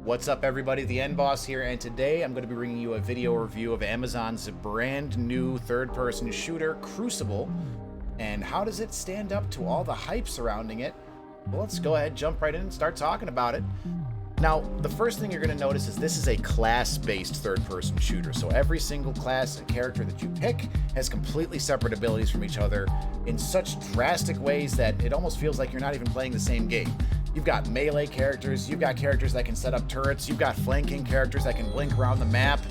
What's up, everybody? TheEndBoss here, and today I'm going to be bringing you a video review of Amazon's brand new third-person shooter, Crucible. And how does it stand up to all the hype surrounding it? Well, let's go ahead, jump right in, and start talking about it. Now, the first thing you're going to notice is this is a class-based third-person shooter. So every single class and character that you pick has completely separate abilities from each other in such drastic ways that it almost feels like you're not even playing the same game. You've got melee characters, you've got characters that can set up turrets, you've got flanking characters that can blink around the map.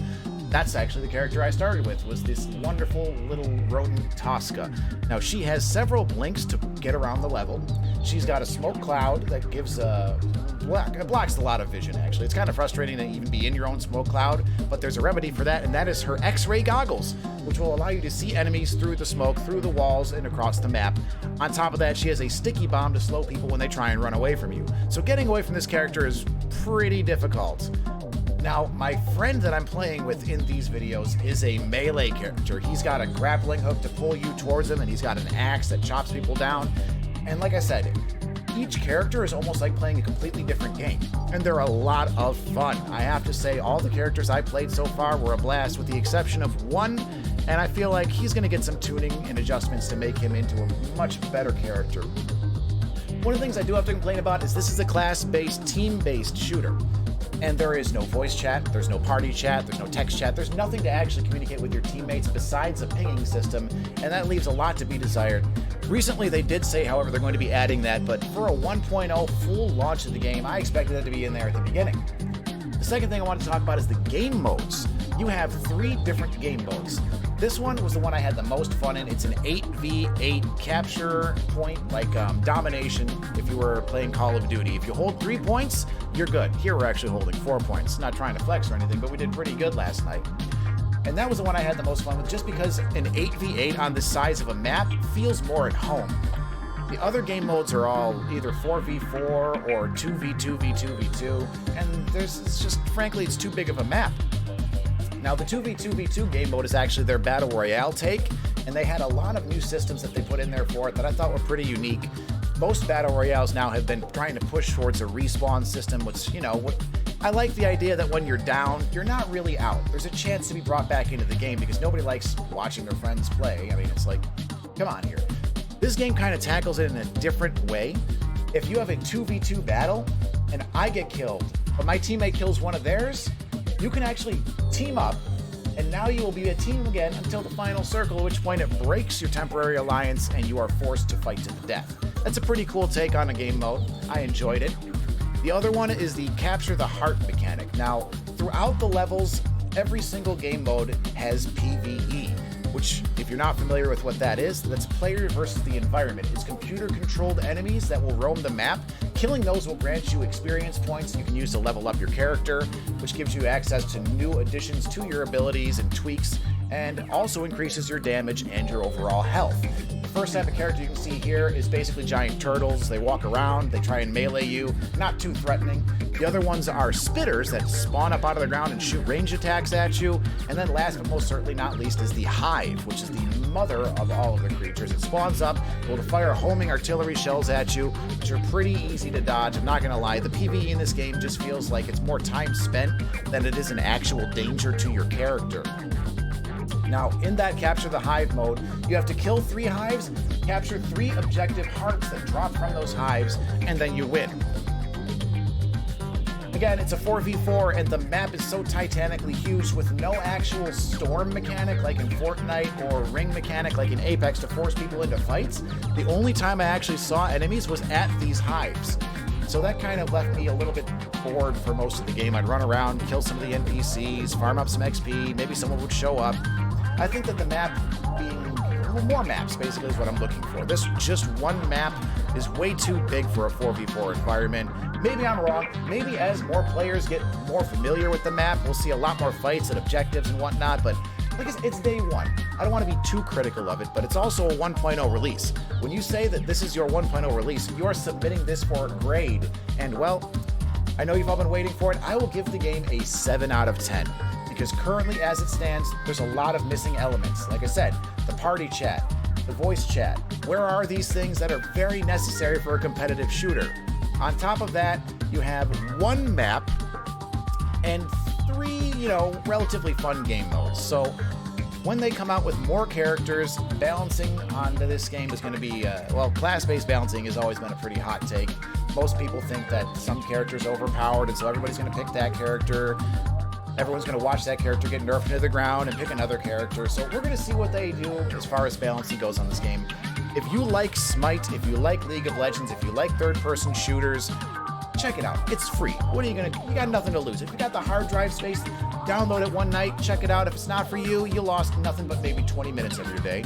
That's actually the character I started with, was this wonderful little rodent Tosca. Now, she has several blinks to get around the level. She's got a smoke cloud that gives it blocks a lot of vision, actually. It's kind of frustrating to even be in your own smoke cloud, but there's a remedy for that, and that is her X-ray goggles, which will allow you to see enemies through the smoke, through the walls, and across the map. On top of that, she has a sticky bomb to slow people when they try and run away from you. So getting away from this character is pretty difficult. Now, my friend that I'm playing with in these videos is a melee character. He's got a grappling hook to pull you towards him, and he's got an axe that chops people down. And like I said, each character is almost like playing a completely different game, and they're a lot of fun. I have to say, all the characters I played so far were a blast, with the exception of one, and I feel like he's going to get some tuning and adjustments to make him into a much better character. One of the things I do have to complain about is this is a class-based, team-based shooter. And there is no voice chat, there's no party chat, there's no text chat, there's nothing to actually communicate with your teammates besides a pinging system, and that leaves a lot to be desired. Recently they did say, however, they're going to be adding that, but for a 1.0 full launch of the game, I expected that to be in there at the beginning. The second thing I want to talk about is the game modes. You have 3 different game modes. This one was the one I had the most fun in. It's an 8v8 capture point, like domination if you were playing Call of Duty. If you hold 3 points, you're good. Here we're actually holding 4 points. Not trying to flex or anything, but we did pretty good last night. And that was the one I had the most fun with, just because an 8v8 on the size of a map feels more at home. The other game modes are all either 4v4 or 2v2, v2, v2, and it's just, frankly, it's too big of a map. Now, the 2v2v2 game mode is actually their Battle Royale take, and they had a lot of new systems that they put in there for it that I thought were pretty unique. Most Battle Royales now have been trying to push towards a respawn system, which, I like the idea that when you're down, you're not really out. There's a chance to be brought back into the game because nobody likes watching their friends play. I mean, it's like, come on here. This game kind of tackles it in a different way. If you have a 2v2 battle and I get killed, but my teammate kills one of theirs, you can actually team up, and now you will be a team again until the final circle, at which point it breaks your temporary alliance and you are forced to fight to the death. That's a pretty cool take on a game mode. I enjoyed it. The other one is the capture the heart mechanic. Now, throughout the levels, every single game mode has PvE, which, if you're not familiar with what that is, that's player versus the environment. It's computer-controlled enemies that will roam the map. Killing those will grant you experience points you can use to level up your character, which gives you access to new additions to your abilities and tweaks, and also increases your damage and your overall health. The first type of character you can see here is basically giant turtles. They walk around, they try and melee you, not too threatening. The other ones are spitters that spawn up out of the ground and shoot range attacks at you. And then last but most certainly not least is the hive, which is the mother of all of the creatures. It spawns up, able to fire homing artillery shells at you, which are pretty easy to dodge. I'm not gonna lie, the PvE in this game just feels like it's more time spent than it is an actual danger to your character. Now, in that Capture the Hive mode, you have to kill 3 hives, capture 3 objective hearts that drop from those hives, and then you win. Again, it's a 4v4, and the map is so titanically huge with no actual storm mechanic like in Fortnite or ring mechanic like in Apex to force people into fights. The only time I actually saw enemies was at these hives. So that kind of left me a little bit bored for most of the game. I'd run around, kill some of the NPCs, farm up some XP, maybe someone would show up. I think that the map being more maps basically is what I'm looking for. This just one map is way too big for a 4v4 environment. Maybe I'm wrong. Maybe as more players get more familiar with the map, we'll see a lot more fights and objectives and whatnot, but like I said, it's day one. I don't want to be too critical of it, but it's also a 1.0 release. When you say that this is your 1.0 release, you're submitting this for a grade, and well, I know you've all been waiting for it. I will give the game a 7 out of 10. Because currently, as it stands, there's a lot of missing elements. Like I said, the party chat, the voice chat. Where are these things that are very necessary for a competitive shooter? On top of that, you have one map and 3, you know, relatively fun game modes. So when they come out with more characters, balancing onto this game is going to be, well, class-based balancing has always been a pretty hot take. Most people think that some characters are overpowered, and so everybody's going to pick that character. Everyone's going to watch that character get nerfed into the ground and pick another character. So we're going to see what they do as far as balancing goes on this game. If you like Smite, if you like League of Legends, if you like third-person shooters, check it out. It's free. What are you gonna? You got nothing to lose. If you got the hard drive space, download it one night, check it out. If it's not for you, you lost nothing but maybe 20 minutes of your day.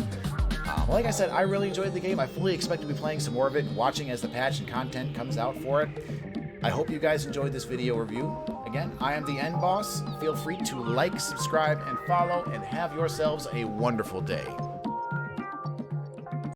Like I said, I really enjoyed the game. I fully expect to be playing some more of it and watching as the patch and content comes out for it. I hope you guys enjoyed this video review. Again, I am the End Boss. Feel free to like, subscribe, and follow, and have yourselves a wonderful day.